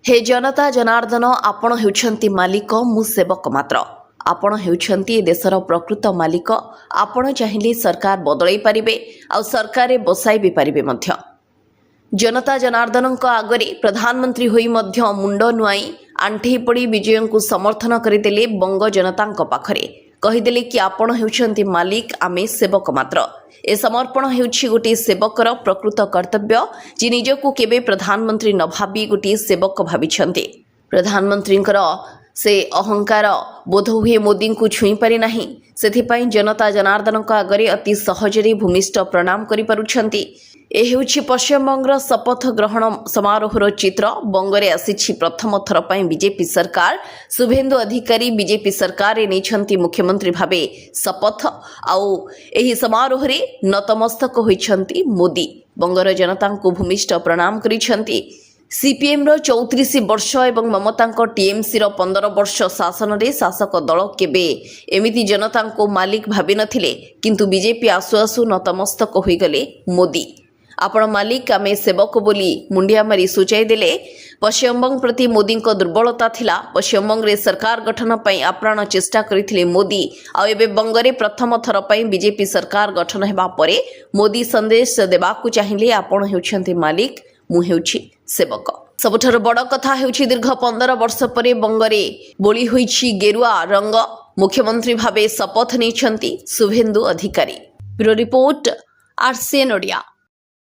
हे जनता जनार्दन आपण हेउछंती मालिक मु सेवक मात्र आपण हेउछंती ए देशर प्रकृत मालिक आपण चाहिए सरकार बदलाई पारिबे आ सरकार बसाई भी पारिबे मध्य जनता जनार्दन आगरे प्रधानमंत्री होई मध्य मुंड नुआई आंठी पड़ी विजय को समर्थन करदेले बंग जनता पाखरे कहीदेले कि आपण हेउछंती मालिक आमे सेवक मात्र ए समर्पण हेउछि गोटे सेवकर प्रकृत कर्तव्य जे निजको केबे प्रधानमंत्री न भाबी गोटे सेवक भाविछंती प्रधानमंत्रींकर से अहंकार बोध हुए मोदी को छुई पारि नाही सेथिपाई जनता जनार्दन आगरे अति सहजरे भूमिष्ठ प्रणाम करि पारुछंती ए हेउछि पश्चिमबंगर शपथ ग्रहण समारोहर चित्र बंगरे आसिछि प्रथम थर पई बीजेपी सरकार शुभेंदु अधिकारी बीजेपी सरकार नेछंती मुख्यमंत्री भाबे शपथ आउ एही समारोह रे नतमस्तक होइछंती मोदी बंगर जनता को भूमिष्ठ प्रणाम करिछंती सीपीएम रो 34 वर्ष एवं ममता टीएमसी रो 15 वर्ष शासन रे शासक दल केबे एमिति जनता को मालिक भाबी नथिले किंतु बीजेपी आसु आसु नतमस्तक होई गले मोदी आपण मालिक आमे सेवक बोली मुंडिया मारी सूचाई देले पश्चिमबंग प्रति मोदी को दुर्बलता थिला पश्चिमबंग रे सरकार गठन पई आप्राण चेष्टा करिथिले मोदी आ एबे बंगरे प्रथम थर पई बीजेपी सरकार गठन हेबा परे मोदी संदेश देबाकू चाहिए आपण हेउछंती मालिक मु हेउछि सेवक सबुठार बड़ कथा हेउछि दीर्घ 15 वर्ष परे बंगरे बोली होइछि गेरुआ रंग मुख्यमंत्री भाबे शपथ नेछंती शुभेंदु अधिकारी ब्यूरो रिपोर्ट आरसीएन ओडिया।